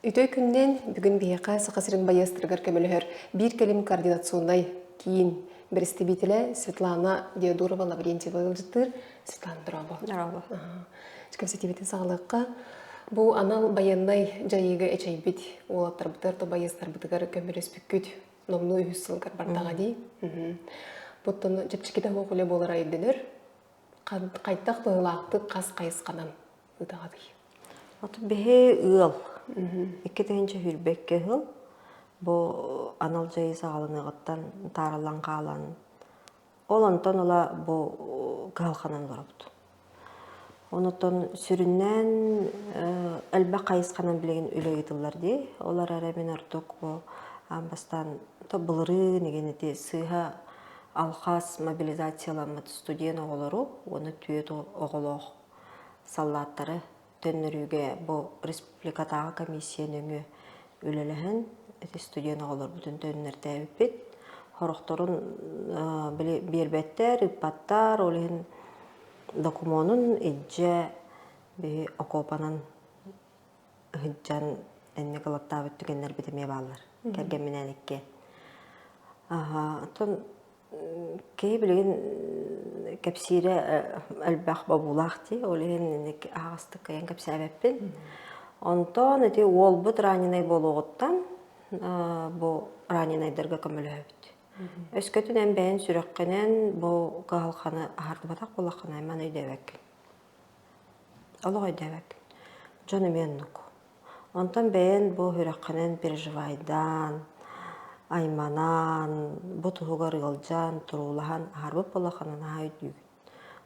Үтөй күннен бүгін бейеқа сақасырын байыстырғар көмілігір бір кәлім координациондай кейін бірісті бетілі Светлана Деодорова Лаврентьева ылжыттыр. Светлана Дұрабы. Дұрабы. Шкәмсетебетін сағылыққа. Бұл анал баяннай жайығы әчай бет олаттар бұтар, то байыстар бұтығар көміліс бүккіт номну үйіз сылғар бартаға дей. Бұттың жепчікеті оқылы болар айдыныр. Қайттақ тұғылақты қас қайысқанан ұтаға дей. Оты бе ұл. Екі тегенше хүрбекке ұл. Бұл анал жайы сағалынығыттан тарылан қалан. Ол онтан ола бұл қалқанан бұрыпты. Онытын сүріннен әлбә қайысқанан білеген үлі етілер де. Олар әрәмен артық бұл амбастан бұлыры негенеті сыға алқас мобилизацияламыд студент оғылыру, оны түйет оғылық саллаттары төнніріге бұл республикатағы комиссияның үлеліхін студент оғылыр бүтін төннірді өппет. Хорықтырын бербеттер, үппаттар, олығын документын иджа окопанан хыджан әнне қалатта бүттігенлер бітіме балар. Кәрген менен екке. Кей білген кәпсире әлбәқ бабулақ де, олеген ағысты кәйін кәпсі әбәппен. Онтан әте ол бұд ранинай болуғыттан, бұл ранинайдарға көмілі өбіт. Өскөтін әмбәйін сүреккенен бұл қағылқаны ағарды батақ болаққаны әман өйдәвәккен. Олық өйдәвәккен. Жоны мен нүк. Онтан бәйін бұл хүреккенен переживайдан, айманан, бұтығығар ғылжан, тұрулахан, ағарбып болаққанын аға өйдігін.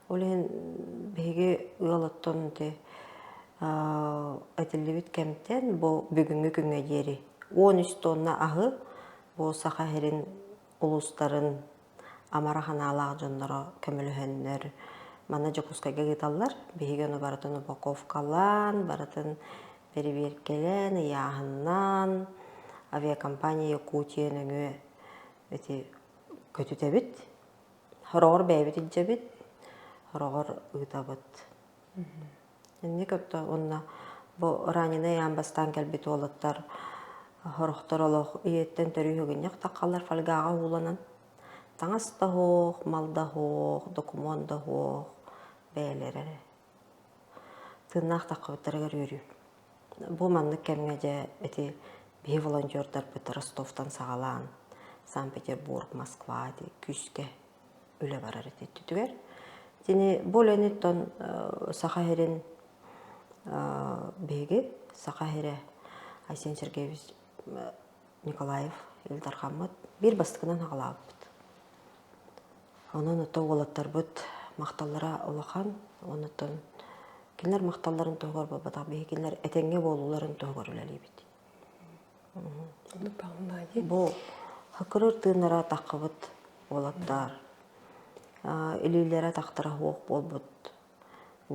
Олен бәйге ұғалыттың де әтілі кәмтен бұл бүгінгі күнге дері. 13 тонна ағы бұл сақа әрін ұлыстарын амарахан алағы жондары көмілігенлер мана жокускайға кеталар. Бәйге оны баратын упаковкалан, баратын беріберкелен, яғыннан, авиакомпания Якутияның көтүтәбит. Хорогор бәйбит илжәбит, хорогор ұйтабыт. Әнне көпті онна бұл ранины ямбастан кәлбет олыттар хорохтар олық үйеттен төрүйігін яқтаққалар фальгаға уланан. Таңас да хоқ, мал да хоқ, документ да хоқ, бәйлері. Тыннақ таққыбыттарығар өрі. Бұл манны кәмге жә әте бей волонтердар бұты Ростовтан сағалан, Санкт-Петербург, Москва, күске үлі барар етті түгер. Бұл әнеттен сақа әрін бейге, сақа әрі Айсен Сергеевич Николаев, Илдар Хаммад, бір бастығынан ағалап бұд. Оның ұтты олаттар бұд мақталлара олақан, оныттың кенлер мақталларын тоғыр бұбатақ бейге кенлер әтенге болуларын тоғыр үләлей бұд. Бұл хақырыр тыңнара таққыбыт олаттар, үлілері тақтыра хоқ бол бұд.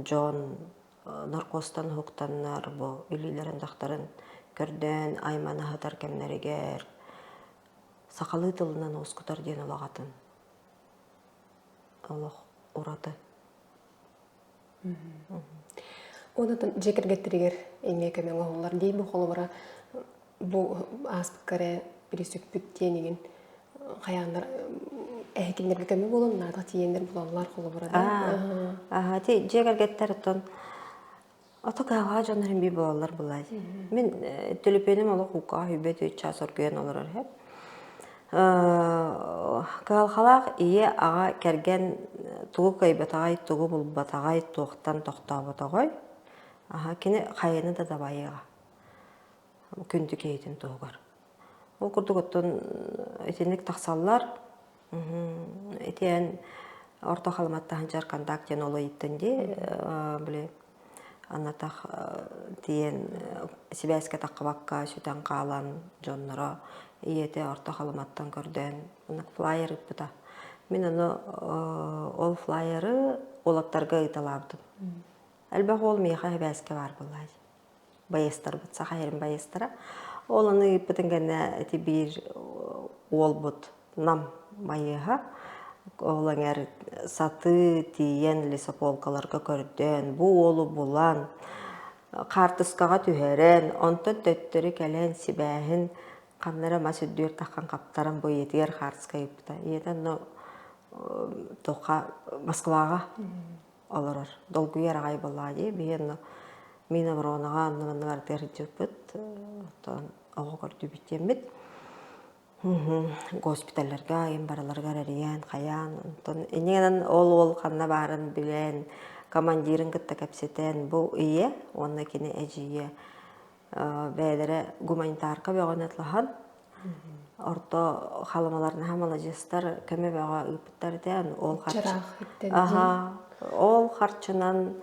Джон наркостан хоқтаннар бұл үлілерін тақтарын көрден айманы хатар кәмнәрігер сақалы тылынан осқытар ден олағатын. Олық ұраты. Онытын жекергеттерігер әйме көмен оғылар дей бұл қолы бара бұл аспыққары біресік бүттенеген қаяғындар әйкендерге көме болын, нардық тиендер бұлалар қолы бара да? Жекергеттер ұттын ата қағаға жанырын бей болалар бұлай. Мен төліпенім олық ұқа үйбет өйтші асыргүйен олар әп. Қағалқалақ ие аға кәрген тұғы қайбатағай, тұғы бұлбатағай, тұқтан тоқтабатағай. Кені қайыны да дабайыға. Күнді кейтін тұғығар. Ол күрдік өттін өтенлік тақсалар, өтен орта қалыматтағын жар контактен олы еттінде, біле, анатақ дейін Сибәске таққыбаққа сүтен қалан жонлары, иеті орта қалыматтан көрден, флайер үппіта. Мен оны ол флайеры олаттарға ұйталабдым. Әлбәқ ол мейқа Сибәске бар бұлай. Байыстар бұд, сақа ерін байыстара. Оланы үппітінгені әті бір ол бұд нам байыға. Олаңар саты тиен лесополкаларға көрден, бұ олы бұлан Картыскага түһәрен, онтон төттөрү кэлэн сибэһин каннара масүддүр тахкан каптаран бойетигер картыска ыпта. Иетен но тоқа Москвага олорор. Долгуяр агай боллади, биен мина бронага аннаманнар терҗипет, тон ого көрдү битемит. Госпитальлерга, бараларга рариян, каян, тон энен ол канна барын билен, командирин кытта кепсетен бу ие, онна кини эжие бәдере гуманитарка бөгөнөтлахан. Орто халамаларны хамала жестар кеме бага ыпыттар тен ол харчы. Ага, ол харчынан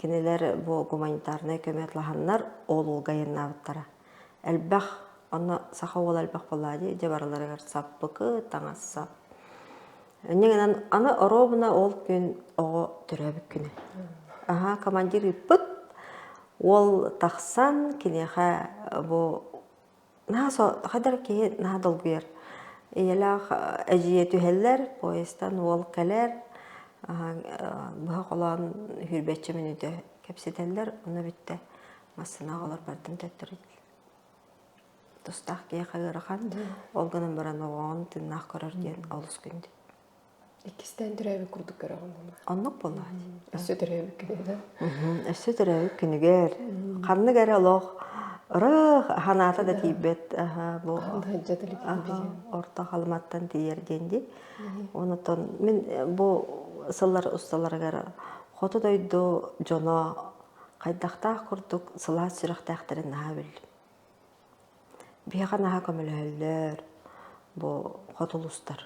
кинелер бу гуманитарны көмөтлаханнар ол гайыннабыттара. Элбах Онна саха ол әлбәк боллади, жабарларыгар саппыкы, таңассап. Негенен аны оробына ол күн оғы түрәбік күні. Аха, командир иппыт, ол тақсан кинеха бу хадар кейі наға долгуер. Иелақ әжие түхеллер, поездан ол кәлер, бұға қолан хүрбетші мінуді кәпсетелер, оны бітті масына олар бардым төттірі. Тустах кие қағырақан, олғының баран оғын тыннақ көрір ден олыс күнді. Икістен түрәбі күрдік көріған бұна? Оннық болады. Өсі түрәбі күні, да? Өсі түрәбі күнігер. Қанны кәрі олық, ұрық ханата да тейбет. Орта қалматтан тейер денді. Онытын, мен бұл сылар ұсталар кәрі қоты дойды жоно қайдақтақ күрдік сыла сүріқтақтарын наға білдім. Бияға наға көмілі бу қотылыстар.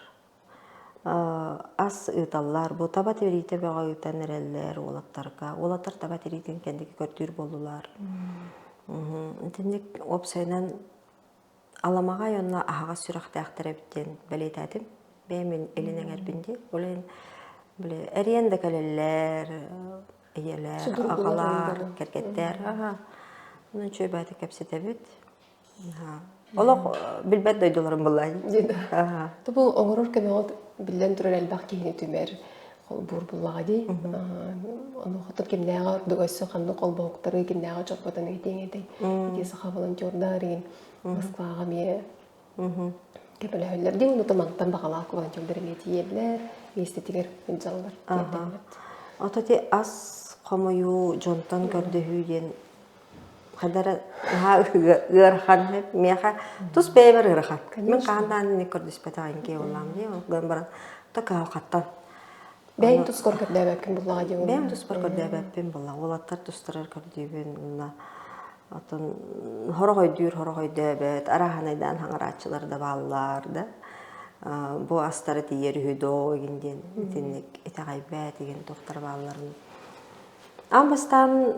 Ас ұйталар, бу табат ерейте бәға ұйтан әрелер олаттарға. Олаттар табат ерейтен кәндегі көрдір болулар. Тендік опсайнан аламаға йонна ағаға сүріқті ақтар әбіттен бәлейт әдім. Бәймен әлінен әрбінде. Әриен де кәлелер, әйелер, ағалар, кәркеттер. Оның чөй бәді кәпсет әбіт. Олық білбәт дойдыларым болай. Бұл оңырыр кәме ол білден тұрар әлбақ кейіне түмер бұр бұллаға дей. Оны құтыр кемнәға үрдік өсі қанды қол бұқтары кемнәға чоқпатан өйтен едей. Екесі қа волонтердар еген Москваға ме кәпілі өлілер. Де оны тұманттан бағалақ волонтердар мети елілер, естетігер үнзалар. Отати ас қомойу жонтан көрді хүйден Қадары ғырхан хеп, меха тұс бәйбір ғырхан. Мен қағандан не көрдіс бәтағын кей олам дей, оған баран тұқа қаттан. Бәйін тұс көр көрді әбәппен бұлаға дей олам? Бәйін тұс көр көрді әбәппен бұла. Олаттар тұстырар көрдейбен. Хоры қойды әбәт, араханайдан хаңыратчылар да балылар да. Бұ астары тейер үйді оғынден, етінік етағай бәт еген тоқтар балыларын. Амбастан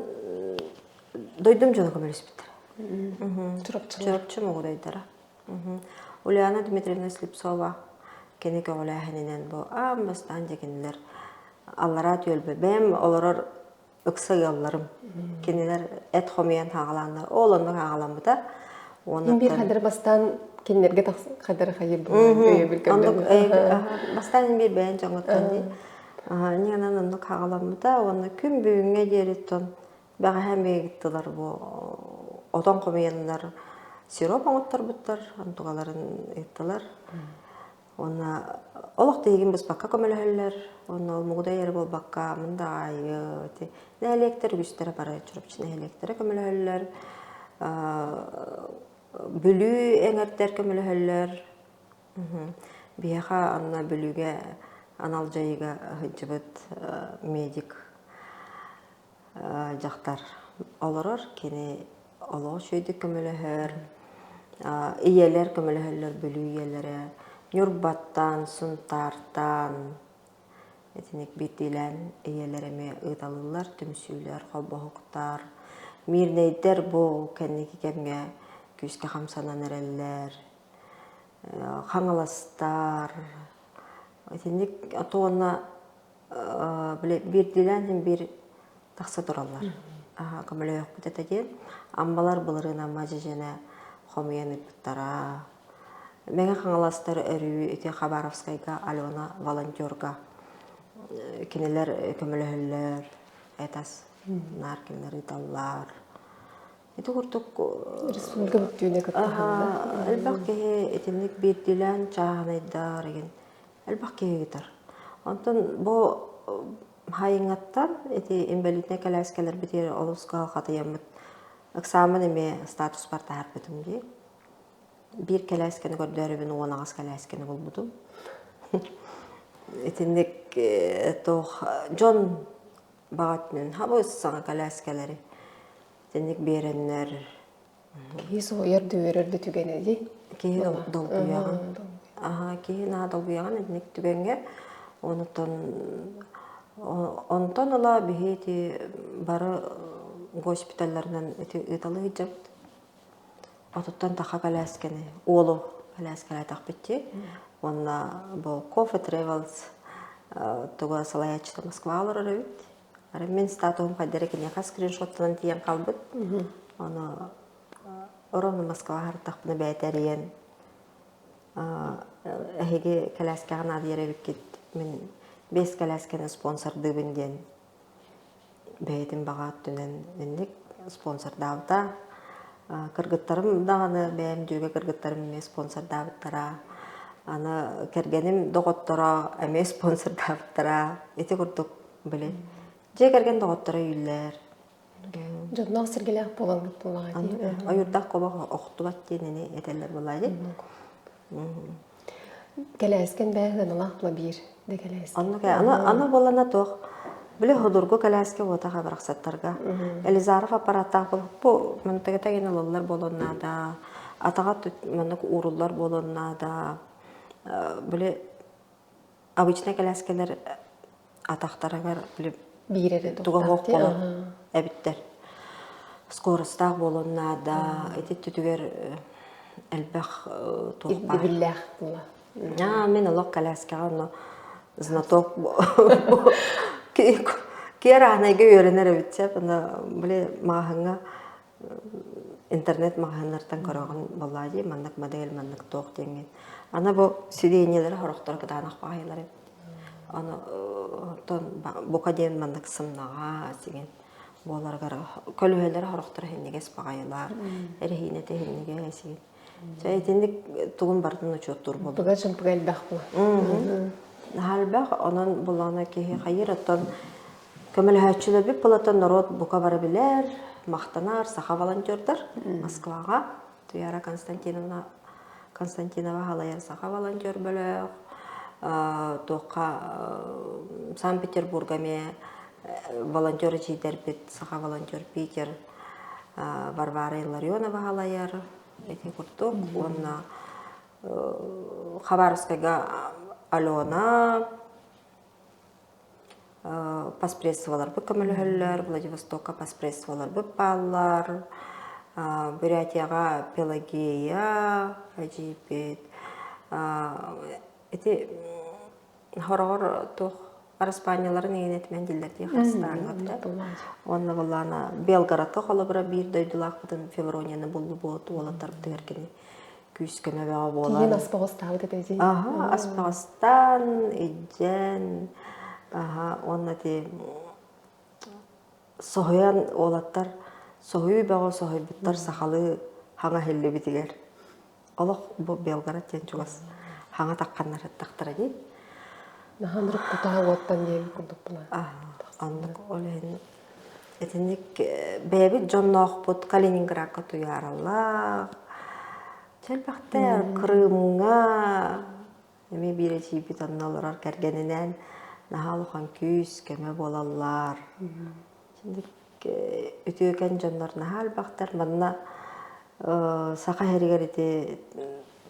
дойдым жоны көмелес біттір. Чұрапчы мұғы дойдыра. Ульяна Дмитриевна Слепцова кенеке олайханинен бұл амбастан дегенлер аллара түйелбі. Бәм оларыр үксі ялларым. Кенелер әт хомиян тағаланлар. Ол онды тағалан бұта. Бір қадыр бастан кенелерге қадыр қайыр бұл. Бастан бір бәйін жоңыттан дей. Негенен онды тағалан бұта. Оны күн бүйінге дереттен бәға әмбеге кіттілер бұл. Отан қомиянлар сироп аңыттар бұттар, антуғаларын еттілер. Оны олық дейген біз баққа көмелі оны мұғыда ері бол баққа, мұнда айы, нәлектер күстері бары жүріпчі нәлектері көмелі бүлі әңірттер көмелі бияға анна бүліге анал жайыға жібіт медик жақтар олырыр, кені олығы шөйді көмелі иелер көмелі бүлі иелері, Нюрбаттан, Сунтартан, етінек бетілен иелеріме ұйталылар, түмсүйлер, қолбоғықтар, мирнейдер бұл кәнекі кәмге күске қамсанан әрелер, қаңыластар, етінек тоғына бетілен бір тақсы тұралар. Көмілі өқ бұт әтеден, амбалар бұлырына мажы және қомиян үпіттара, Мега қаңаластар өрі өте Хабаровскайға, Алена волонтерға, кенелер көмілі әлілер, әтас нар кенелер италлар, Ити курдук Республика бүттүүнэ кыттаханда. элбах кеһи этинник биирдилэн чааһанайдар еген элбах кеһи гитар. Онтон бу хайыҥаттан эти инвалидне коляскалар битер олуска хатыяммыт экзамен эме статус бар таарбытым ди. Бир колясканы көрдөрүбүн уонагас колясканы болбутум. Этинник тох Джон багатнын хабы саңа коляскалары. Этинник береннер Хисо ярдүөрөрдү түгене ди. кеһи долгуяган. Кеһи наа долгуяган этинник түгенге онтон ола бихити бары госпитальларынан эти ыталы хиджабыт. Отуттан таха колясканы, олу коляскалай тахпытти. Онна бу Кофе Travels туга салаячта Москва алар бит. Ара мен статуум кадерекене ка скриншоттан тиян калбыт. Аны ровно Москва хартахпына бәйтериен. Эһиге колясканы адыярабиккит мен 5 колясканы спонсорды бенден. Бәйтин багат түнен менник спонсор давта. Кыргыттарым даганы бәйем дүүгө кыргыттарым мен спонсор давыттара. Аны кергеним доготтора эме спонсор давыттара. Эти курдук биле. Же керген доготтора үйлер. Жонноо сиргелек болон булага ди. Аюрдак коба октубат денени этелер булайды. Келескен бәйден алакла бир де келес. Аны болана тох. Биле ходургу коляска бота хабараксаттарга. Элизаров аппараттаа бу ментегетеген ололар болонна да. Атагат мындык уруллар болонна да. Биле обычный коляскалар атактарагар биле Бирере туга хок болот. Эбиттер. Скоростаг болонна да. Эти түтүгер элбах тухпа. Биллах була. Мен алок коляскага но знаток Киаранайга үйренер битсе, бана биле магаңа интернет магаңнартан көрөгөн боллади, мандак модель, мандак ток деген. Ана бу сиденьелер хорохтор кытанак багайлар. Аны тон бука ден мандак сымнага деген. Боларга көлөөлөр хорохтор хеннегес багайлар. Эрехине техниге сеген. Сөйтендик тугун бардын учоттур болду. Буга жымпыгал бах бу. Халбах онон булана кеһи хайыр оттон көмөлөчүлөр бит болотон народ бука бара билер, мактанар, саха волонтердар Москвага, Туяра Константинова халаяр саха волонтер бөлөк, тока Санкт-Петербурга ме волонтер жидер бит саха волонтер Питер, Варвара Илларионова халаяр, эти куртук, онна Хабаровскага Алена паспрессовалар бу көмөлөһөллөр, Владивостокка паспрессовалар бу баллар, Бурятияга Пелагея, Ажипет. Эти хорор тох Испанияларын негенетмен дилдерди хастаңга. Онна булана Белгородка холобра бир дойдулак бутун Февронияны булду бот олаттар бутергени. Күскеме баа болар. Тиен аспагыстагы депеди. Аспагыстан, Эджен, онна те сохоян олаттар, сохой баа сохойбуттар сахалы хаңа хелле битигер. Олох бу Белгород тен чугас. Хаңа такканнар тактара ди. Нахандрык кутаа оттан дем курдук була. Андык олен этинник бэби жоннохпут Калининградка туяраллар. Челбахтар Крымга эми биречи битанналар кергенинен нахалухан күс кеме болалар. Şimdi ütüken jonlar nahal бахтар манна саха херигерите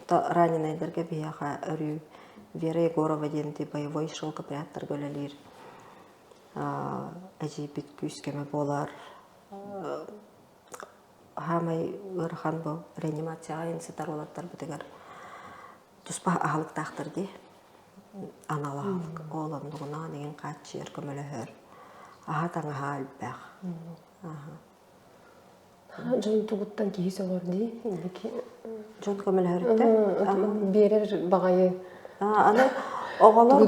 раненайдерге бияха өрү Вера Егорова денти боевой шелкопряттар гөлелер. Ажибит күс кеме болар. Хамай ырхан бу реанимацияга инситар олаттар бутыгар. Туспа ахалык тактыр ди. Аналалык олондугуна деген качыр көмөлөһөр. Аха таңа хал бах. Жон тугуттан кийис олор ди. Жон көмөлөһөр. Берер багайы. Аны оголор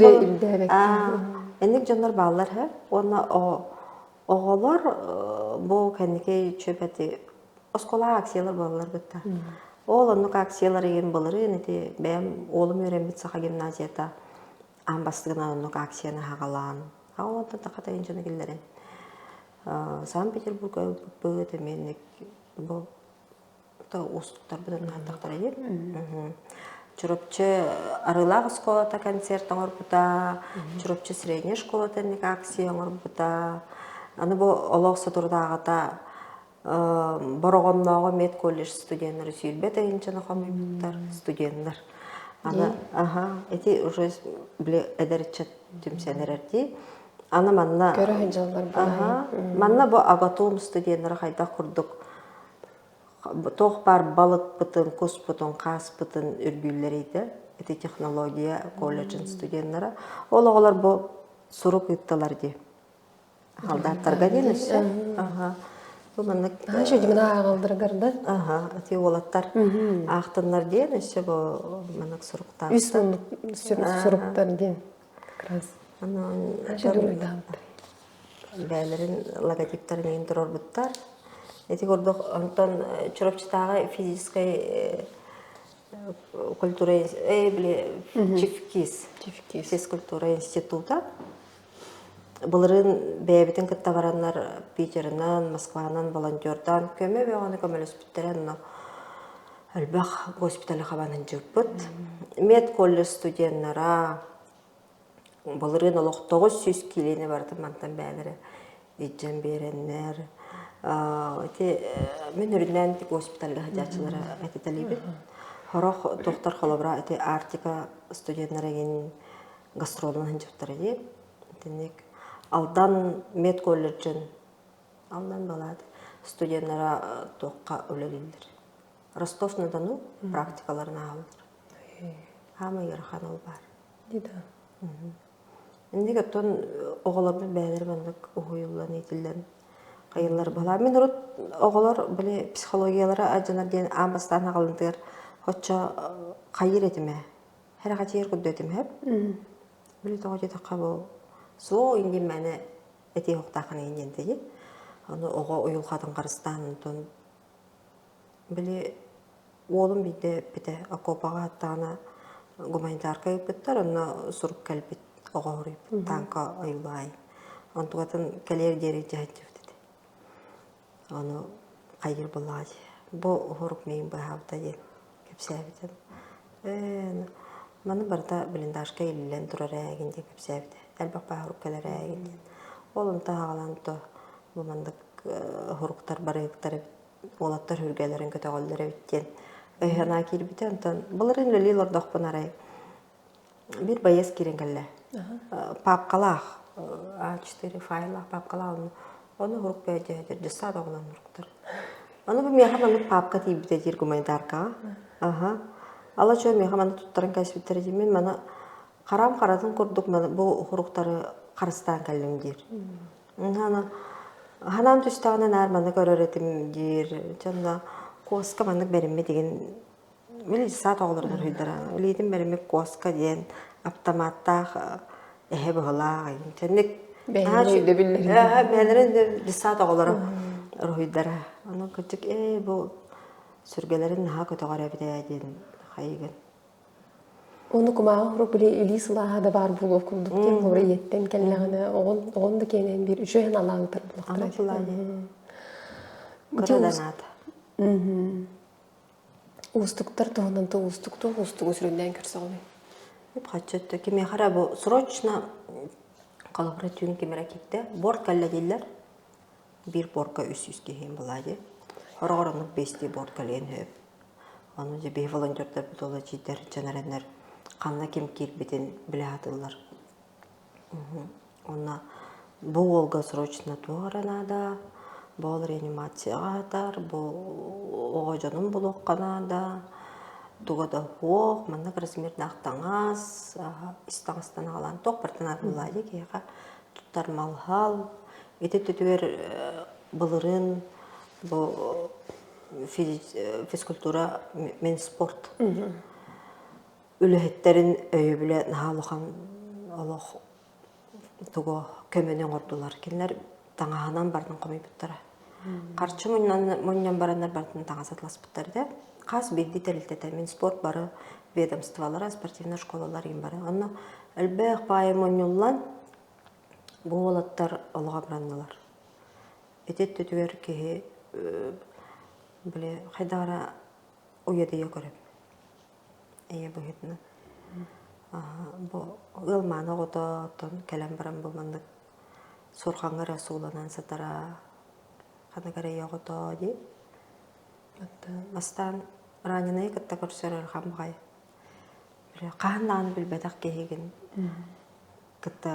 эник жоннор баалар ха. Оны оголор бу кенеке чөбөти оскола акциялар болалар бытта. Ол оннук акциялар еген болырын эти бәм олым өрембит саха гимназията амбастыгына оннук акцияны хагалаан. Хагалаан та катайын жана келлерин. Санкт-Петербурга быт эменник бу та устуктар бутан хаттактар ед. Чурупчы арылак школата концерт оңорбута, чурупчы средняя школата ник акция оңорбута. Аны бу олог сатурдагата борогонногу мед колледж студенттері сүйілбет айынчаны қомайбыттар студенттер. Аны, эти уже біле әдәрітчет дүмсәнерерді. Аны манна... Көрі жалдар бұлай. Манна бу агатуым студенттері қайда құрдық. Тоқ бар балық бұтын, кос бұтын, қас бұтын үргүллерейді. Эти технология колледжін студенттері. Ол оғылар бу сұруқ үттілер де. Халдаттарға деніз. Бұл маннық... Ашы демена ағалдырғар да? Әте олаттар ақтынлар ден, өсі бұл маннық сұруқтар. Үс мұндық сұруқтар ден. Ашы дұройда ағалдыр. Бәлерін логотиптарын ең тұрор бұттар. Әте көрдік, онтан чұрапчытағы физической культура, чифкис, физкультура института. Бұлырын бәйбетін кітті баранлар Питерінен, Москванан, волонтердан көмі бәғаны көмелес біттерен әлбәқ госпиталі қабанын жүк бұд. Мед колледж студенттара бұлырын олық 900 келені барды мантан бәлері еджен беренлер. Мен үрінен госпитальға жачылары әтетәлі біт. Хорақ тоқтар қолабыра Артика студенттара ген гастролын жүктары де. Алдан мед колледжін, алдан балады, студенттара тоққа өлелілдір. Ростов-на-Дону практикаларына алдыр. Хама ерхан ол бар. Дида. Ендегі оттон оғылардың бәлер бандық ұғыйылан етілден қайылар бала. Мен ұрыт оғылар біле психологиялары ажанар ден амбастан ағылындығыр. Хотша қайыр етіме, әрі қатер күдді етіме әп. Біле тоғы жетіққа бұл. Со инди мәне эти хоқтақын енденді. Аны оға ойыл қадын қарыстан ұнтын. Біле олым биде біде окопаға аттағына гуманитарка өпіттар, оны сұрып кәлбет оға ұрып, танка ойылай. Онтығатын кәлер дері жәйттіп деді. Оны қайыр болады. Бұл ғұрып мейін байхавда ден, кепсәбітін. Маны барда біліндашқа елілен тұрар әгінде кепсәбіді. Әлбақ бай хұрықкалар әгінден. Олымта ағаланты бұмандық хұрықтар барайықтар олаттар хүргелерін көтіғалдары біттен. Өйхана кейл біті онтан. Бұларын лөлі лордақ бұн арай. Bir байыз керен кәлі. Папқалақ. A4 файлақ папқалақ. Оны хұрық бәйді әдер. Жыса дағынан хұрықтар. Оны бұл меға маны папқа тейбіті әдер гуманитарқа. Ала жо меға маны тұттарын кәсібіттері деймен маны Қарам қаратын көрдік бұл ғұрықтары қарыстан кәлім дер. Ханам түстағынан әрманы көріретім дер. Жонда қосқа маңдық бәріме деген білі саат оғылырдар үйдара. Білейдім бәріме қосқа ден автоматтақ әхе бұғылақ. Бәйінен үйді білдер. Бәйінен саат оғылыры үйдара. Оны күттік, бұл сүргелерін наға көтіғар әбіде әден қайығын. Onu kumağı huru bile ilisulaha da var bulup kunduk diye huru yetten kellağına oğun da kenen bir şöhen Allah'ıdır buluqtır. Ama kullanı. Kıradanat. Ustuqtar toğundan da ustuqu süründen kürse onu. Hep kaçıttı ki mehara bu sroçna kalabaratın kemere gitti. Bord kalla değiller. Bir borka üst kehin buladı. Horanlık 5 bord kallen hep. Onu da bir volontörler bu dola cidder canarenler. Қанна кем келбетін біле атылар. Онна бұл олға срочно туғаранада, бұл реанимацияға атар, бұл оға жаным бұл оққанада, туғада оқ, манна красмерді ақтаңаз, истаңыстан ағалан тоқ бартын армылайды кейға тұттар малхал. Еті түтігер бұлырын, бұл физкультура мен спорт. Үліхеттерін өйі біле нағалыған тұғы көменен ордылар. Кенлер таңағынан бардың қомай бұттара. Қарчы мұннан барандар бартын таңас атласпыттар да. Қас бейді тәлілтеті. Мен спорт бары ведомстволары, спортивный школалар ем бары. Оны әлбәқ байы мұннылан бұл олаттар олыға бұранналар. Этет түтігер кеге біле қайдағара ойедеге көріп. Әйе бұхетіні. Бұл ғылманы ғотатын кәлем баран бұлмандық. Сұрқанға расуланан сатара қанығары еғыто де. Бастан ранены кітті көрсерер қамғай. Қағындағыны білбәдақ кегеген. Кітті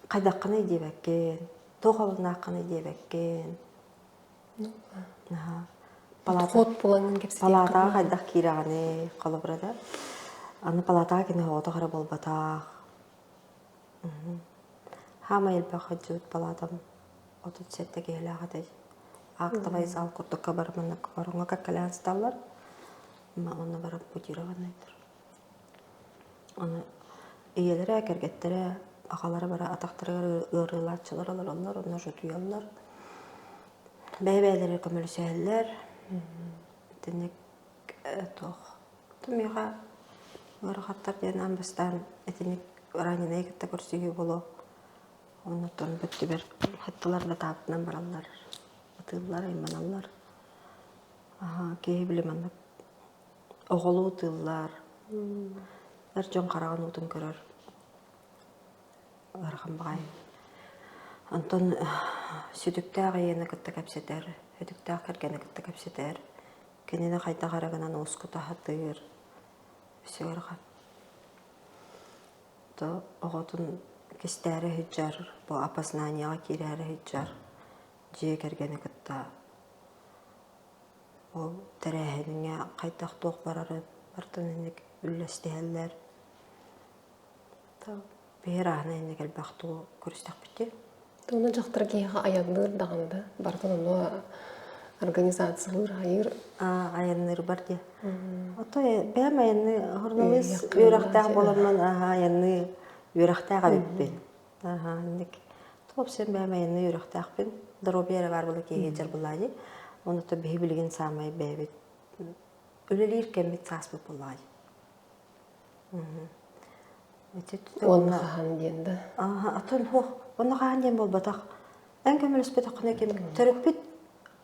қайдаққыны дебәккен, тоғалынаққыны дебәккен. Ход болаңын кепсі. Палатаға қайдақ кейрағыны қолы бұрада. Аны палатаға кені оғы қары болбатақ. Хама елбәқ жүт палатам. Отыт сәтті кейлі ағадай. Ақтыбай зал күрдікқа барымына барыңа кәккілі ансталар. Оны барып бұтираған айтыр. Оны иелері әкергеттері ағалары бара атақтары ғырылатшылар олар, оны жұтуялар. Бәйбәйлері көмілсәлілер. Әтінік тоқ. Түмеға ғырғаттар ден амбастан әтінік ранене кетті көрсеге болу. Оны тұн бүтті бір хаттылар да таптынан баралар. Ұтылар, айманалар. Кей біліманып. Оғылу ұтылар. Әр жон қараған ұтын көрір. Арған бағай. Антон сүдіктәғі ені күтті кәпсетер. Өдіктәғі кәргені күтті кәпсетер. Кенені қайта қарағынан осқы тағатыр. Өсі арған. Оғытын кестәрі хүджар. Бұл апасынанияға керәрі хүджар. Жие кәргені күтті. Ол тәрәхеніңе қайтақ тоқ барары. Бартын енек үлләстіғелер. Бейір ағына енек әлбәқту көрістіқ бітті. Оны жақтыр кейға аянлыр дағанды. Бартын оны организациялыр, айыр. Аянлыр бар де. Бәм аянны ғырналыз үйрақтағы боламын. Аянны үйрақтағы бітпен. Топ сен бәм аянны үйрақтағы бін. Дробері бар болы кейге жар болады. Оны то бей білген самай бәбет. Өлелер кәмбет сас бұп болады. Оны қаған денді. Атын хоқ, оны қаған ден бол батақ. Ән көміліс бет ақына кем. Түрікпет,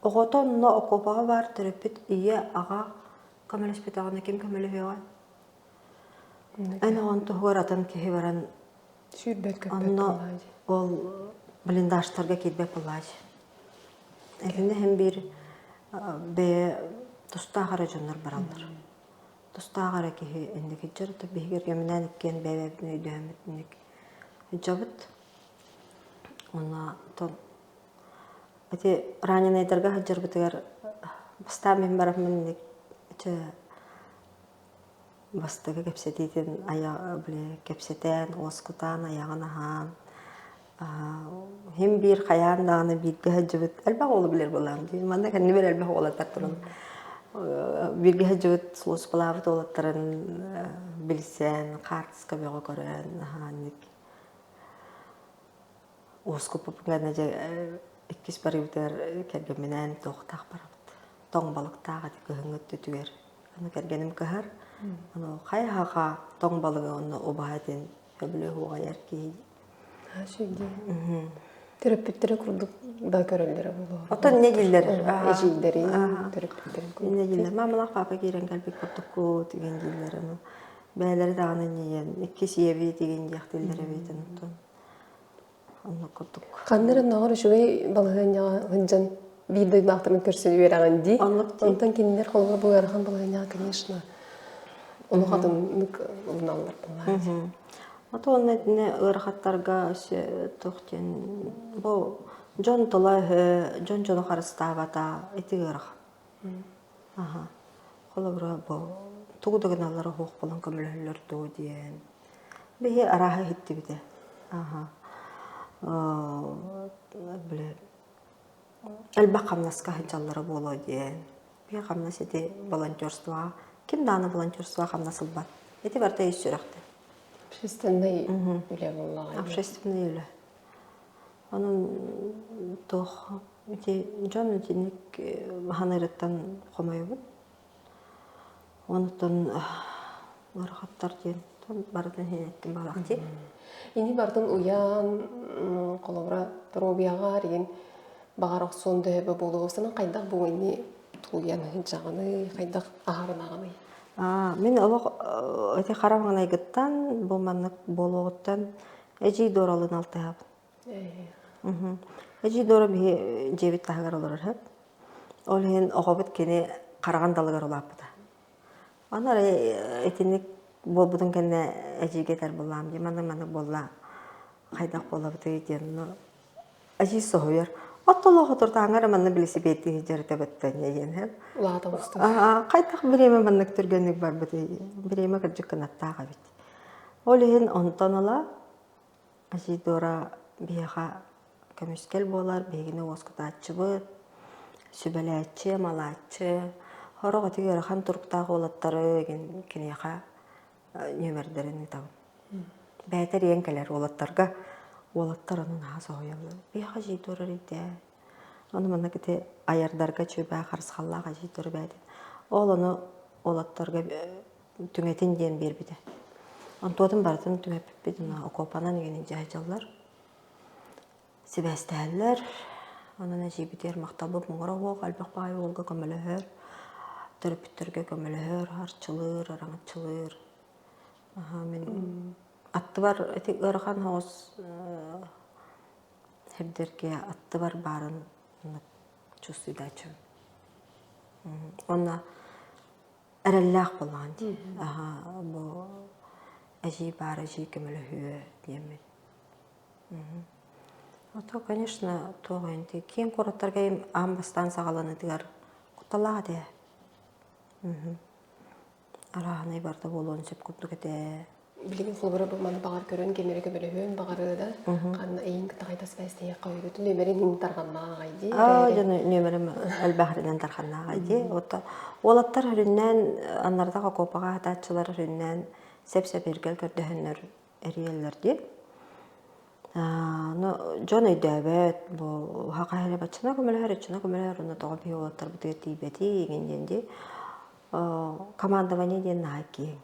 оғытон ұна оқопаға бар, түрікпет ие аға көміліс бет ақына кем көмілі беға. Ән оған тұғыр атын кеге баран. Сүрбет көпет болады. Ол блиндаштарға кетбек болады. Әкінде hem bir тұстағары жонлар баралар. Тұстағары кеге әндігі жырды бейгерге мінән еккен бәйбәбін өйдәмітінік жабыт. Она тон. Әте ранен айдарға жыр бітігер баста мен барып мінік бастығы кәпсетейтін кәпсетен, осқытан, аяғын ағам. Hem bir қаян дағаны бейгі жыбыт. Әлбәқ олы білер болам. Манда кәнне бір әлбәқ олаттар тұрын. Бейгі жыбыт сұлыс бұлабыт олаттарын білсен, қартысқа беға көрін. Осқы бұпыңғана жа еккес бары өтер кәргеменен тоқтақ барабыт. Тоң балықтағы күхің өтті түгер. Аны кәргенім көхір. Қай хаға тоң балығы оны обағаден өбілі хуға еркейді. Şöyle. Terapetleri kurduk da körüldere bulur. Otan ne diller? Ejilleri, terapetleri kurduk. Ne diller? Mamalar papa giren kalbi kurduk ko diyen diller onu. Beyleri dağına niyen, ikisi yevi diyen diller beyten otan. Onu kurduk. Kanların nağır şöyle balığın ya hıncan bir de baktığını körsün üyereğen di. Ondan kendiler kolga bu yarıhan balığın ya конечно. Onu kadınlık olunanlar bunlar. Ото не ырхаттарга тоқтен бо жон толай жон харыстабата этигерх. Холобра бо тугудагналары хоқ болан көмөлөлөр доо диен. Бе араха хитти бите. Биле алба камнаска хажаллары боло диен. Бе камнас эти волонтерство. Ким даны волонтерство камнасыл бат. Эти барта исүрәхте. Общественный үле боллағай. Общественный үле. Onun toh Ити жон итинник ханырыттан хомойбут. Онутон ырахаттар ден барытын хенеттин балакти. Ини бардын уян колобра торобияга деген багар оксон дөбө болуусунан кайдак бу ини туян жаганы кайдак аарынаганы. Мен олох эти харамаңнай гыттан бу маннык болуоттан эжи доралын алтыап. Эжи дора би жебит тагар олор хеп. Ол хен огобут кене караган далыгар олаппыта. Анар этинник болбутун кене эжи кетер болам. Маннык болла кайдак болабыты ден. Эжи сохойор. Оттоло хотурта аңар манны билиси бетти жерте беттен еген хеп. Улаата усту. Кайдак биреме маннык түргөнүк бар быты. Биреме кыржык кынаттага бит. Ол хен онтонола эжи дора бияга көмүскел болар, бегине оскутаачы быт. Сүбеләче, малачы, хорого тигер хан туруктагы олаттары кинеха нөмердерин табын. Бәйтер еңкелер олаттарга, олаттар анын хаса оялы. Бияга жейдорыр иде. Оны мана кете аярдарга чөбә харсхаллага жейдоры бәйден. Ол оны олаттарга түңетин ден бербиде. Антодын бардын түңепіп бедін окопанан егені жайжалар. Себәстәлер. Онан әжибетер мақтабып мұңыра оқ, әлбәқ бағай олға көмілігір, түріпіттерге көмілігір, арчылыр, араңытчылыр. Мен атты бар, әтек ұрған хоғыз хебдерге атты бар барын чувствидачым. Онна әрәлләқ болған де. Бұл әжи бар, әжи көмілігір деймін. То, конечно, то инти кем коротарга им амбастан сагаланы дигар куталага де. Араханы барда болон сеп кутту кете. Билген холбара маны багар көрөн кемере көбөлөбөн багары да кан эйин кытайта спестия койрут нөмерин ин тарганна гайди. Жана нөмерим албахринен тарганна гайди. Ото олаттар хүрүннән аннардага копага хатачылар хүрүннән сеп-сеп эргел көрдөһөннөр эриеллерди. Жон өйдөбөт, бұл хақайры бачына көмөлөр, оны тоғы бей олаттар бұтыға тейбеті егенденде командование ден наки.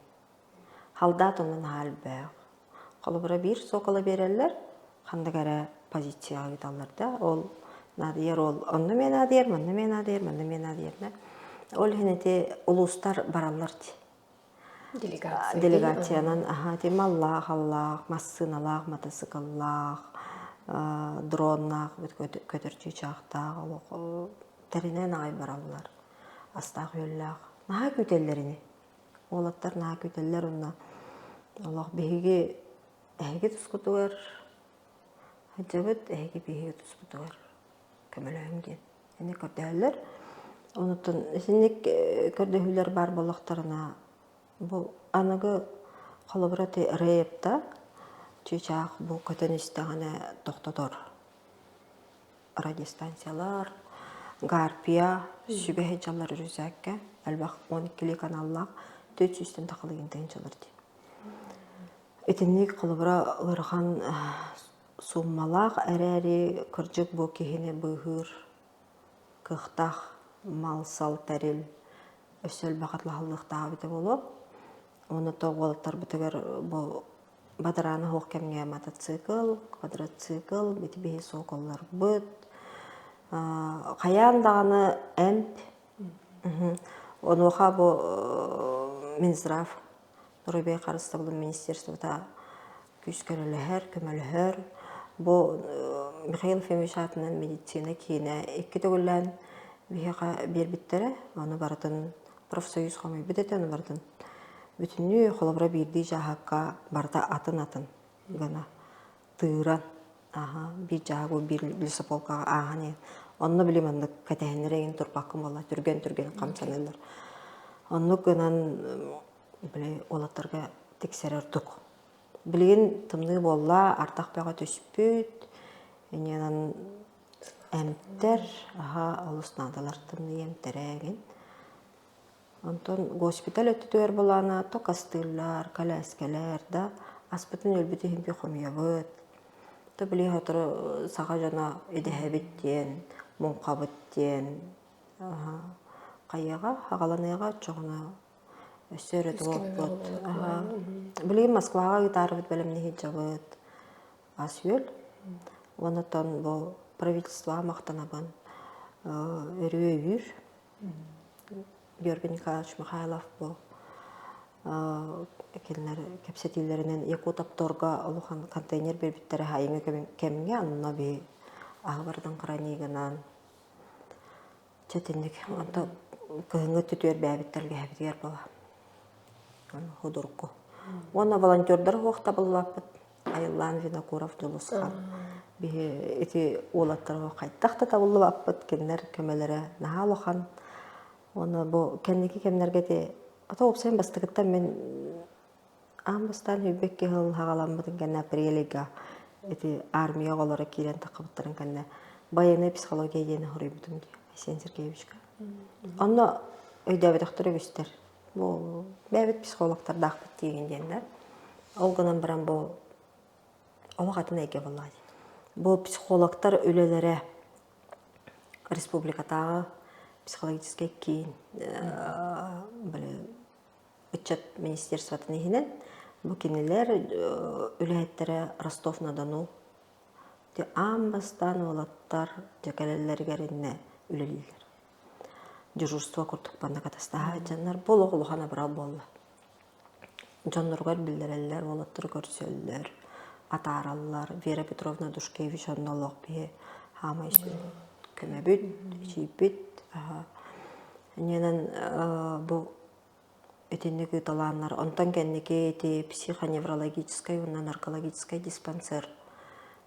Халдат онын хал бәқ. Қолыбыра бір соқылы берелер, қандығары позицияға кеталарда. Ол надер, ол онны мен адер, мұнны мен адер. Ол хенете ұлыстар баралар де. Делегациянан маллах, аллах, массыналах, мотоцикллах, дроннах, көтөрчү чактах, теринен ай бараллар. Астак өллах. Наха күтеллерини. Олаттар наха күтеллер онна. Аллах беги эге тускутугар. Хаджабыт эге беги тускутугар. Көмөлөңген. Эне көрдөлөр. Онутун эсинник көрдөһүлөр бар болоктарына бұл анығы қолыбыраты рейпта чүчақ бұл көтөністіғаны тоқтадыр. Радиостанциялар, гарпия, сүбәхе жалар үрізәкке, әлбақ 12 каналлақ 400-тен тақылығын тәйіншалар де. Этіннік қолыбыра ұрған суммалақ әрі күржік бұл кехіне бұғыр, қықтақ, малсал тәрел, өсел бақытлағылықтағы біті болып, оны тоғылықтар бұтығыр бұл бадараны хоқ кәмге мотоцикл, квадроцикл, беті бейі соқылар бұд. Қаяндағаны әмп. Оны оға бұл Минздрав, Нұрыбей қарысты бұл министерствода күз көрілігер, көмілігер. Бұл Михаил Фемиш атынан медицина кейіне екі төгілін бербіттері, оны барытын профсоюз қомай бітеті, оны барытын бүтінні қолыбыра берді жағаққа барда атын гана тыыран bir жағы bir лесополкаға аған ең. Онны білемінді кәтәйінереген тұрпаққым бола, түрген қамсанылар. Онны гынан олаттарға тексерер тұқ. Білген тымны болла, артақ бәға төспүйт, енен әмттер, олысынадалар тымны емтірәген. Онтон госпиталь өттүтөр болана, токастылар, каляскалар да, аспытын өлбіті хемпе қомиябыт. То біле ғатыры саға жана едіхәбіттен, мұнқабыт ден қайыға, ағаланыға жоғына өсөрет олбыт. Білген Москваға ұйтарыбыт бәлімні хеджабыт ас өл. Онытан бұл правительствоға мақтанабын өрі үйір. Георгий Николаевич Михайлов бұл кепсетилеринен Якутапторга олухан контейнер бербиттері хайыңы кемге анына бей ағыбардан қыранигынан чәтіндік онда күйіңі түтер бәбіттерге әбітер бола. Худурку. Оны волонтердар хоқта болуаппыт. Айлан Винокуров Дулусхан. Эти олаттарға қайттақта табылуаппыт. Кеннер көмелері нағалухан. Оны бұл кәннекі кемнерге де ата опсайын бастығыттан мен амбастан хүбекке ғыл хағаламбыдың кәнне апреліға армия олары келен тақыбыттарын кәнне баяны психология дені құрай бұдым де Айсен Сергеевичка. Оны өйдәбедіқтірі өстер. Бұл бәбет психологтар дақпыт деген дендер. Ол ғынан бірін бұл олығатын әйке болады. Бұл психологтар өлелері республикатағы психологический кейін Учет министерствотын ехінен бұл кенелер үләйттері Ростов-на-Дону амбастан олаттар жекелелергеріне үлелейлер. Дежурство күртік банда катастаға жандар бұл оғылығана бірал болды. Жаннұрғар білдерелер, олаттыр көрселер, атаралылар, Вера Петровна Душкевич оннолық бе, хама ешін көмебіт, шейбіт. Ненен бұл Этеннеги таланнар, онтан кеннеги психоневрологической, наркологической диспансер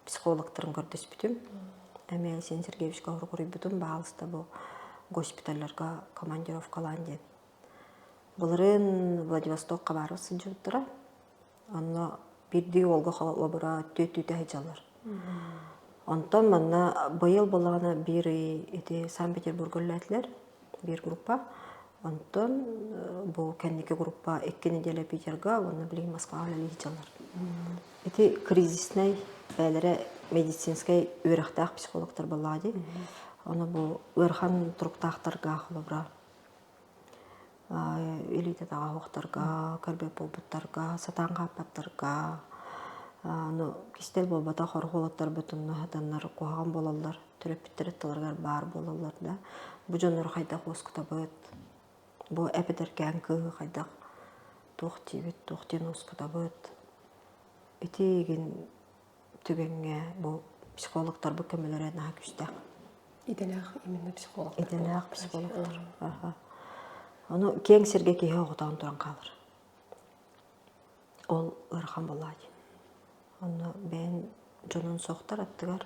психологтарын көрдөс бүтүм. Әме Айсен Сергеевичка құры бүтүм бағылысты бұл госпитальларға командировкалан ден. Бұларын Владивостокқа барысы жүттіра. Онна бірді олға қалабыра төт-төті әйжалар. Онтан манна байыл болағына бір Санкт-Петербург өләтілер, бір группа. Онтон бұл кәннеке группа 2 неделя Питерга, оны білген Москваға лейджалар. Эти кризисный бәлері медицинский өріқтақ психологтар болады. Оны бұл өрхан тұрықтақтарға қылыбыра. Элитадағы оқтарға, көрбек болбыттарға, сатанға апаттарға. Кестел болбата қорғолаттар бұтынны ғаданлар қоғам болалар. Түріп біттіреттілерге бар болалар. Бұл жонлар қайдақ осқыта бұд. Бұл әпедерген күгі қайдақ тоқтебет, тоқтен осқыта бұд. Етеген түбенге бұл психологтар бұл көмелері наға күстәқ. Иделәқ именно психологтар. Иделәқ психологтар. Оны кең серге кейі оғытағын тұран қалыр. Ол ұрхан болады. Оны бән жонын соқтар аттығар.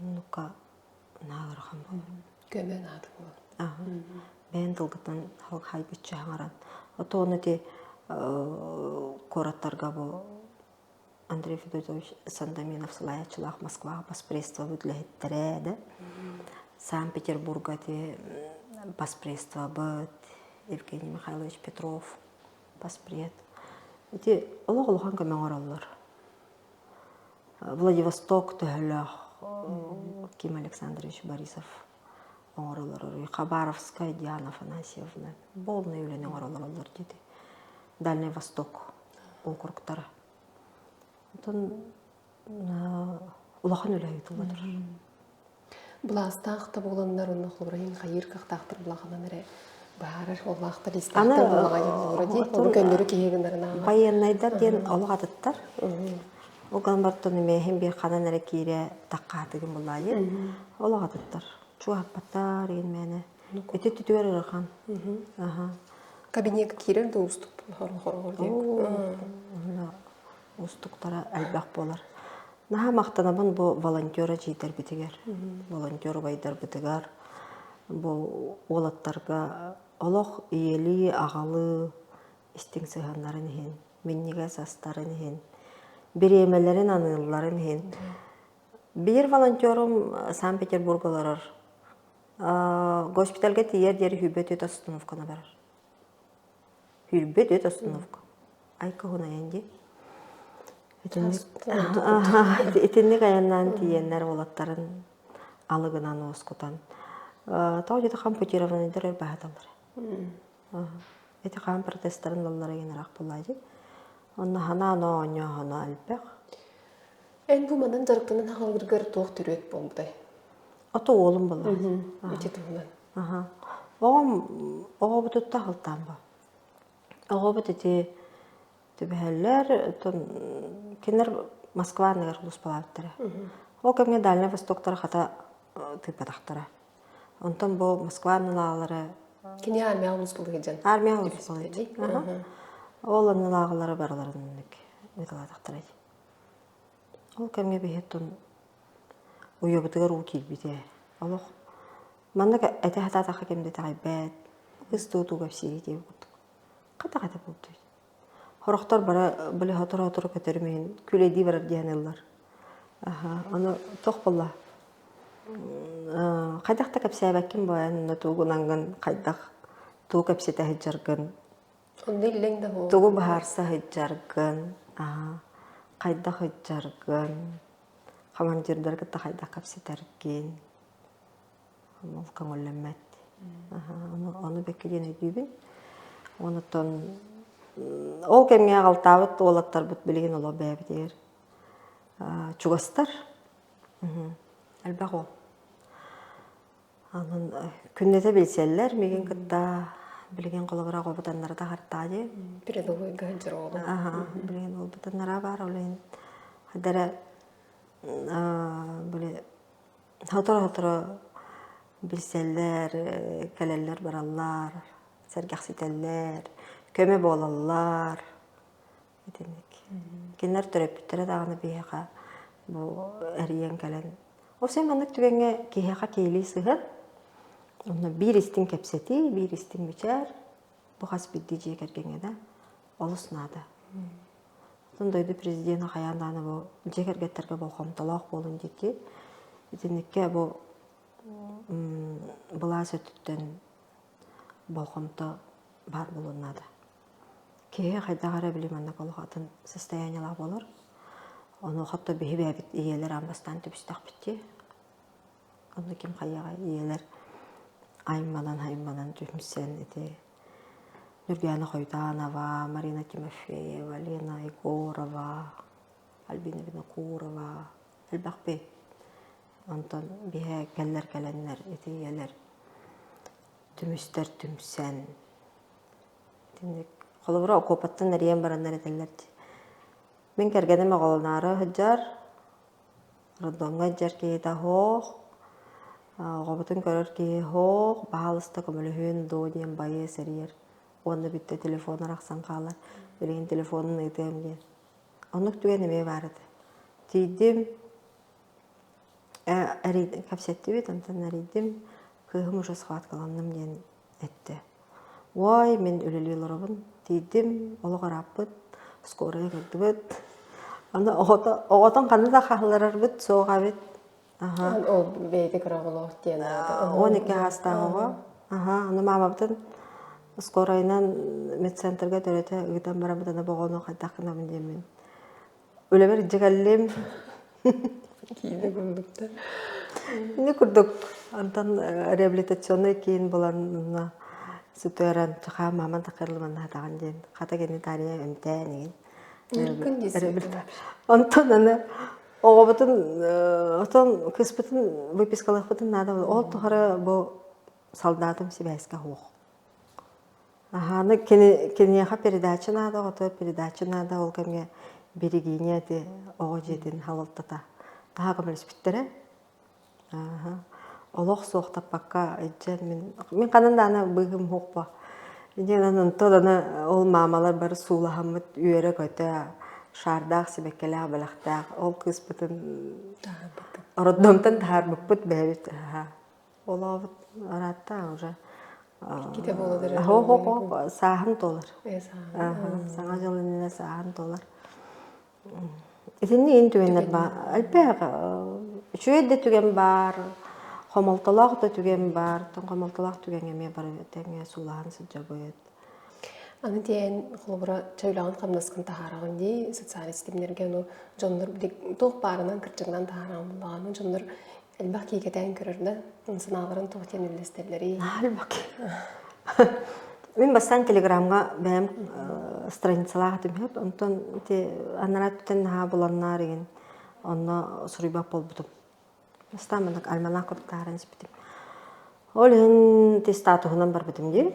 Нұқа наға ұрхан болады. Көмен ады болады. Бән дылғытын хай бүтші аңаран. Оты оны де кораттарға бұл Андрей Федотович Сандаминов Салаячылақ Москваға паспредство бүдләйттірі әді. Санкт-Петербурга де паспредство бұд. Евгений Михайлович Петров паспред. Эти олық-олған көмен оралылар. Владивосток түхіліқ Ким Александрович Борисов оңырылар. Хабаровская Диана Афанасьевна. Болны үйленің оралылар деді. Дальний Восток округтары. Отын улахан өлі айтылыдыр. Бұластақта боландар оны құлбырайын қайыр қақтақтыр бұлақанан әрі барыр олақты листақта болағайын олады. Ол көндері кейегіндерін аға. Байеннайдар ден олық адыттар. Оған бартыны мәхен бір қанан әрі кейре таққатығын бұлайды. Олық адыттар. Чуаппаттар ен мәні. Өте түтігер ұрған. Кабинет керер де ұстық қор-қор дейік. Ұстықтара әлбәқ болар. Наға мақтанабын бұл волонтера жейдер бітігер. Волонтер байдар бітігер. Бұл олаттарға олық иелі, ағалы істің сығанларын хен. Меннеге састарын хен. Біремелерін аныларын хен. Бір волонтерім Санкт-Петербургаларар. Госпитальге тиер дері хүбет өт остановкана барар. Хүбет өт остановка. Айка хуна янде. Этенник аяннан тиеннер олаттарын алыгынан оскутан. Тау жете компьютированный дөрер баһаталар. Эти хам протестерин лоллары генерак буллайды. Онна хана оно албек. Эн бу манан жарыктанан хагалгыргар тоох түрөт болмудай. Ото олым була. Ити туунан. Ага. Оға бұтытта қылтан ба. Оға бұтыты түбәлер, кенер Москваныгар құлыс балабыттары. Ол кәмге Дальний Востоктары қата тыпатақтары. Онтан бұл Москванылағылары... Кене армия ұлыс болу кеджен? Армия ұлыс болу кеджен. Ол анылағылары барыларын ұйталадықтары. Ол кәмге бейеттін ұйыбытығар ұл келбейді. Олық манна әте хататаха кемде тайбет. Кыз туту гапсири деп бут. Ката болду. Хорохтор бара биле хатыр көтөрмөйүн. Күледи бар дигенеллар. Аны тох болла. Кайдакта капсабак ким баян тугунанган кайдак ту капсета хеджарган. Онда илеңдә бу. Тугу бахарса хеджарган. Кайдак хеджарган. Командирдер кытта кайдак капсетарган. Ол көңілләмәт. Оны бәккеден өйдейбін. Оны тон... Ол кәмге ағалтабыт, олаттар бұт білген ола бәбідер. Чугастар. Әлбәқ ол. Күннеті білселер, меген күтті білген қолығыра қобытанлары да қартады. Передовой гайджыр олы. Білген ол бұтанлара бар. Қадары біле... Хатыра bilseller, keleller barallar, sergaxsiteller, köme bolallar. Kinler törepüttere dağını biheqa bu eriyen kelen. O sen manlık tügenge kiheqa keyli sığır. Onu bir istin kepseti, bir istin biçer. Bu has biddiciye kergenge de olusnada. Doydu prezidenti hayandağını bu cekergetlerge bu komtalaq bolun dedi. Etinikke bu Бұлас өттен болғымты бар болуынады. Кеге қайдағара білеманна болғатын состояниялар болыр. Оны ұқытты бейбі әбіт иелер амбастан түбістақ бітті. Оны кем қайяға иелер айымманан түмсен еді. Нұргияна Қойданова, Марина Тимофеева, Лена Егорова, Альбина Винокурова, Әлбақ бей. Ondan bihe geller eti yeler. Tümüster tümsen. Kolubura okupattan eriyen baranlar edellerdi. Ben kergeneme kolonarı hıcar. Rodonga hıcar ki da hoğ. Okupatın görür ki hoğ. Bahalısta kömülühün doğu diyen bayı seriyer. Onda bitti telefonu raksan kalır. Bileğin telefonunu edeyim diyen. Onluk tügeneme vardı. Dedim. Kapsetti bit, ondan eridim. Kıyım uca sıvatkılandım diyen etti. Vay, men öleliyorlarım. Dedim, olu qarapıt. Skoraya kırdı bit. Oğatan kanı da kahılarar bit, soğuğa bit. O beyde kırağılı diyen. 12 hasta oğa. Onu mamabıtın skorayla medcenterga törete ıgıdan barabıdana boğunu qaydaqınamın diyen men. Öyle bir cıgallim. Kiyde gündükte. Ne kurduk? Antan реабилитационный кейін боланына sütüren çıxa maman takırılmanı hatağın diyen. Kata geni tarihe ömten egin. Nürkün desi. Ondan ana oğa bütün otan kız bütün выпискалых bütün nada oldu. Ol tuğara bu солдатым Сибайска hoğ. Аны кенеха передача nada, oto передача nada ol kemge берегине de oğa jedin halıltata. Daha kömürüs bittere. Олох соқтап баққа әйтжен мен қанында ана бұғым хоқпа. Мен ана ол мамалар бары сулахамыт үйері көті шардақ себеккелі балақтақ. Ол кыз бұтын роддомтан тағар бұқпыт бәбіт. Ол ауыт аратта уже. Ките болыдыр. Хоқ, сағын толар. Саңа жылынына сағын толар. Итинни ин түгеннер бар. Әлбәқ, үшуедде түген бар. Қомалталақ да түген бар. Қомалталақ түген еме бар. Тәңе сулағын сыджа бойет. Аны дейін қолыбыра чайлағын қамнасқын тағарағын дей, социалист демнерге оны жонлар тоқ барынан кірчігінен тағарағын болағаны жонлар Elbaq kiiketään körörde, sınavların toğutyan üllesterleri. Halbuki. Мен бастан телеграмга бәм страницалар тимеп, онтон те анараттан ха буланнар ген. Онно сурыйбап болбутум. Бастан мен альманах коптарын спитим. Олен те статуһунан бар битим ди.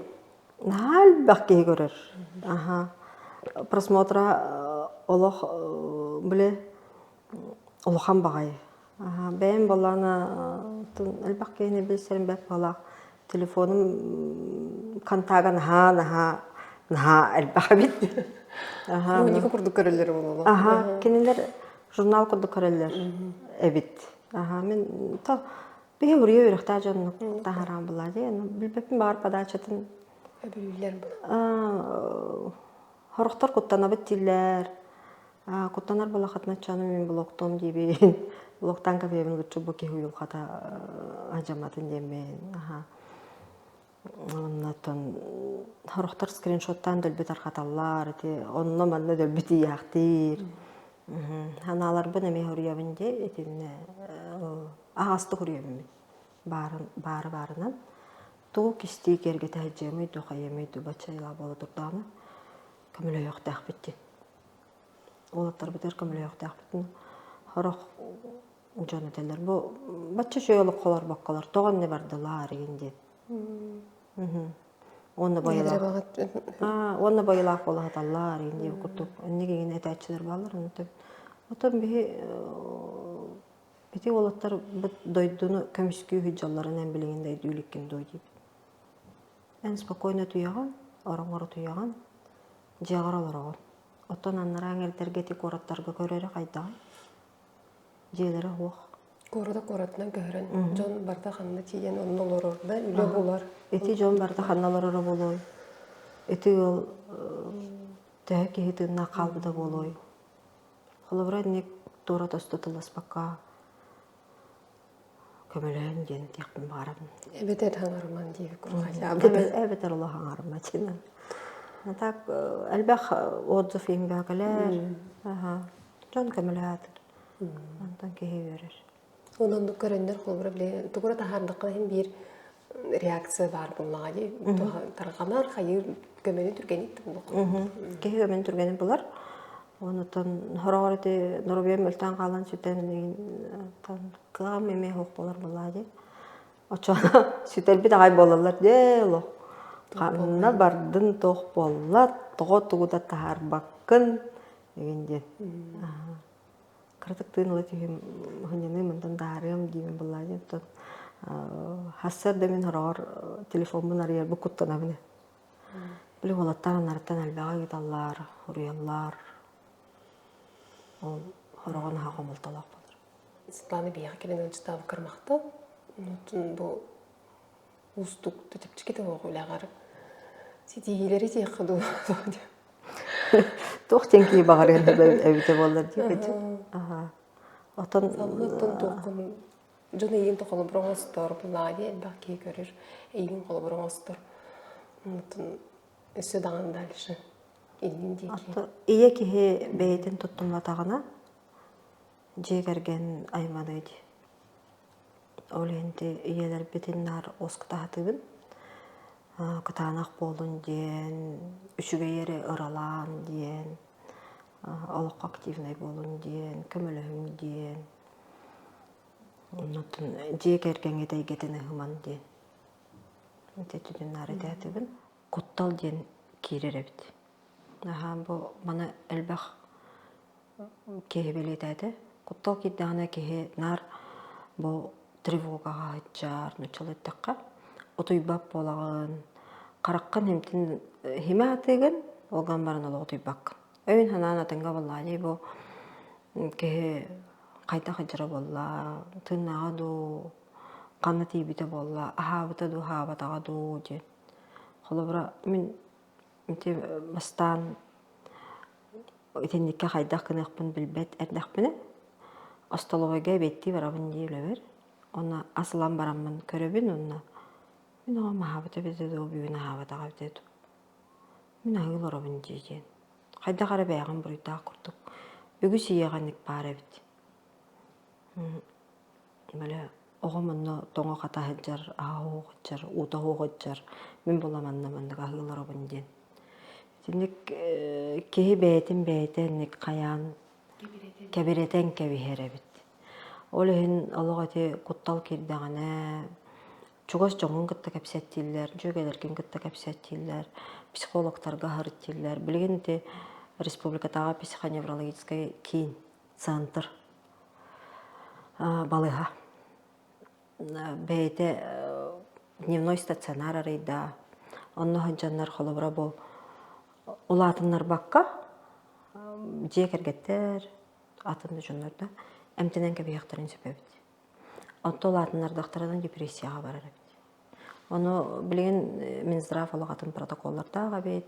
Halbuki görür. Aha. Просмотра олох биле олохан багай. Aha, бәм болана албакки не билсерим бәп бала. Телефонум контаган наха албахабит. Aha. Bu niko kurduk körölleri bololu. Aha, kendiler jurnal kurdu körələr. Evet. Aha, men ta bir huriye öyrəxtə canlı taharam buladı. Yani bilbepim bar padaçatın. Öbürler bu. Horuktar kuttana bittiler. Kuttanar bola xatnatçanı men bloktom gibi. Bloktan kapıya gitçu bu ki huyul xata acamatın demen. Aha. Ondan horuktar screenshottan dölbet arxatallar. Onunla manna dölbeti yaxtir. Hanalar bu neme huriye binde etinne ağastı huriye bimin. Barınan. Tuğ kisti kerge tehcemi duqayemi dubaçayla bolu durdağını. Kamile yok dağbitti. Olatlar biter kamile yok dağbitti. Horuk ucan eteller. Bu batça şöyoluk qolar bakkalar. Toğan ne bardılar indi. Onu bayılaq. Onu bayılaq bolu hatallar indi. Kutup. Ennege yine etæçiler bağlar. Otan biti olatlar doyduğunu kömüskü hüccaların en bileğinde düğülükkin doydu. En spokojno tuyağın, oran tuyağın, cağıralar oğun. Otan anlara angertergeti koratlarga köreri qaydağın. Jeleri hoğ. Koratına gören. John barda xanna tiyen onun olur orada. Üle bolar. Eti John barda xannalar ora boloy. Eti yol tehki hitinna qalbıda boloy. Xolabra nek tora tostutulas bakka. Kömelen den tekbin baram. Evet hangarman diye kurğaşa. Evet Allah hangarma çinan. Tak elbaq otzu film bakalar. Aha. John kömelat. Ondan ki verir. Ondan da görenler kolbura bile tukura tahardıqqa hem bir reaksiya var bunlar. Tarğanar hayır gömeni türgenit bu. Ki gömeni türgeni bular. Ondan harareti Norvegiya mültan qalan süten tan qam eme hoq bolar bular. Açana sütel bir ay bolarlar delo. Qanna bardın toq bollar, toq tuğda tahar bakkın degende. Kırtıktığın olayım hınyını mından darıyam diyeyim bular. Hasar demin harar telefonun arıyor bu kuttana bine. Bile olattan nartan albağa gitallar, huriyallar. Horağın haqa multalaq budur. Sıtlanı bir yakelen önce tavı kırmaqta. Bu ustuk tütüpçü de oğulagar. Sitihileri de yıkıdı. Toqten ki bağır yani evde bollar diye. Otan Sallıqtan toqun. Jona yin toqulu bronztor buladi elbaqi görür. Eyin qolu bronztor. Ondan üstü dağın dalışı. İlin diye ki. İye ki beytin tuttumla tağına jegergen aymanıydı. Olendi iyeler bitinler oskutahatыбын. Kıtanaq bolun diyen, üçüge yere ıralan diyen, oluq aktivnay bolun diyen, kömölöhüm diyen. Ondan jegergen etay getene hıman diyen. Tetüdünler edatыбын. Kuttal diyen kirerebit. Bu bana elbaq kehe belirtedi. Kuttal kiddağına kehe nar bu trevoga'ga hıçar, nüçalıttaqqa. Otuybap bolağın, qaraqqan hemtin hime atıgın, olgan barın olu otuybaq. Öyün hanan atınga bolladı bu kehe qayta hıçara bolla, tınnağa du, qanna tibite bolla, ahabıta du, ahabatağa du diyen. Xolabra min bastan itendikke qaydaq kınıqpın bilbet erdaqpını. Ostologa betti barabın diyebilir. Ona asılan baramın köröbün onna. Min o mahabata bidedu, büyüne habatağa bidedu. Min ağıl orabın diyeceğin. Qayda qara bəyağın buruytağı kurduk. Ügü siyeğanlık bari bit. Böyle оғымынны тоңа қатахыджар, ағуғыджар, утағуғыджар, мен боламанна ағылар обынден. Тинник кеһи бәйтин қаян кәбиретен кәбихеребит. Ол ихин олоғати куттал кирдағана, чугас жоңын кытта кәпсәттилер, жөгелерген кытта кәпсәттилер, психологтарға харыттилер. Білгенде республикатаға психоневрологический кейін центр балыға. Бәйте дневной стационар арайда, онны ханчаннар холобра бұл улатыннар баққа, жекергеттер, атынды жонларда, әмтенен кәбияқтарын сөпебіт. Онты улатыннар дақтарадан депрессияға барар әбіт. Оны білген Минздрав олағатын протоколлардағы бейт,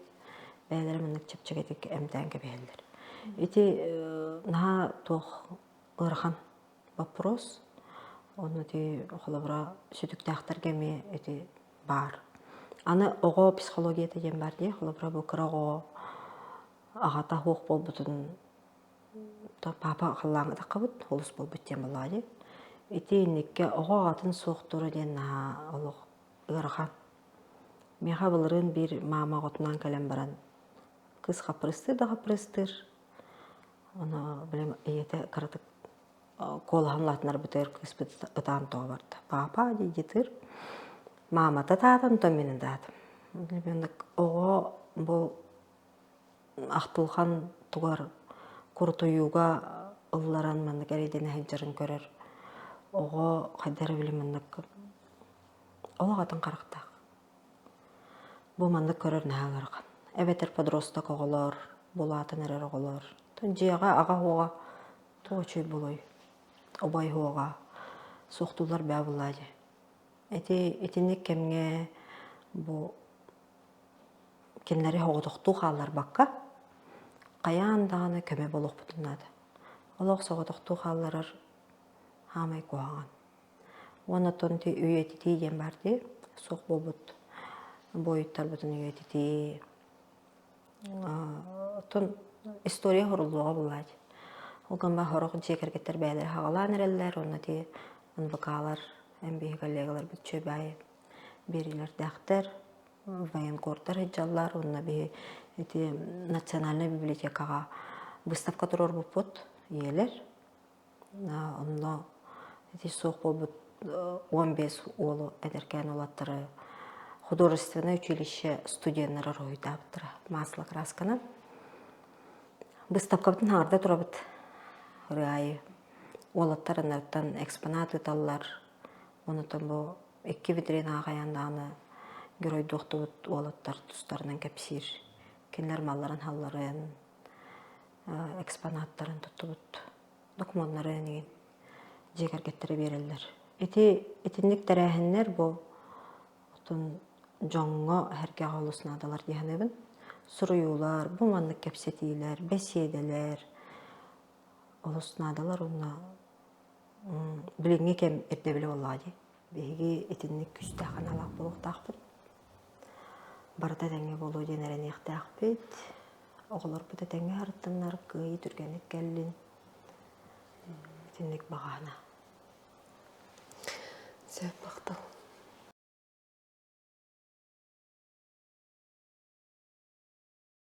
бәйлері мінік чепчегетік әмтен кәбиялер. Эти наға тоқ ұрған вопрос, оны де қолыбыра сүтіктақтар кәме эти бар. Аны оғы психология деген бар де, қолыбыра бұл қырағы ағата хоқ бол бұтын папа қалаңы да қабыт, олыс бол бүттен болады. Эти инекке оғы ағатын соқтыры ден наға олық ұрған. Меға бұлырын бір мама ғотынан кәлем баран. Кыз қапырыстыр да қапырыстыр. Оны білем еті қырытық қолған латынар бұтыр кыз бұтан тоғы барды. Папа дейдетір. Мама татадым, то менің дадым. Оғы бұл ақтылған туғар құртуюға ұлларан манны кәрейден әйджарын көрер. Оғы қайдары білім маннық олағатын қарықтақ. Бұл манны көрер нәға қарған. Әбетер подросток оғылар, болатын әрер оғылар. Жияға аға оға тоғы чөй болой. Обай оға соқтулар бә болады. Этинек кемге бұл кемлері оғытықту қалар баққа қаяндағаны көме болуқ бұтынады. Олық соғытықту қаларыр хамай қоған. Оны тонты үйетіті ден барды, соқ бол бұт, бойыттар бұтын үйетіті. Тон история хорулуға болады. Олған ба хорық жекергеттер бәлер хағалан әрелер, оны де ұнбықалар, әмбейі коллегалар бұт чөбәйі берілер дәқтер, военкорттар хеджалар, онна бі национальный библиотекаға выставка тұрор бұппыт елер. Онна соқ бол бұт 15 олы әдеркен олаттыры художественное училище студенттері ройда бұттыры маслы красканы. Выставка бұтын ағырда тұра бұт райы. Олаттарынардан экспонат ұталар. Онытын бұл 2 витрин ағаяндағыны герой доқты бұт олаттар тұстарынан кәпсир. Кенлер малларын халларын, экспонаттарын тұтты бұт. Документларын ең жекергеттері берелер. Етіндік тәрәхінлер бұл жоңға әрке ғалысына адалар дегенебін. Сұруюлар, бұл маңнық кәпсетейлер, бәседелер, олысына адалар онына біліңе кәм ердебілі олади. Беге етіндік күсті қаналақ болуқтақ бұд. Барда тәңе болу денерен еқтақ бұд. Оғылар бұд тәңе арыттанлар күйі түргенік кәлін. Етіндік бағана. Сөп бақтал.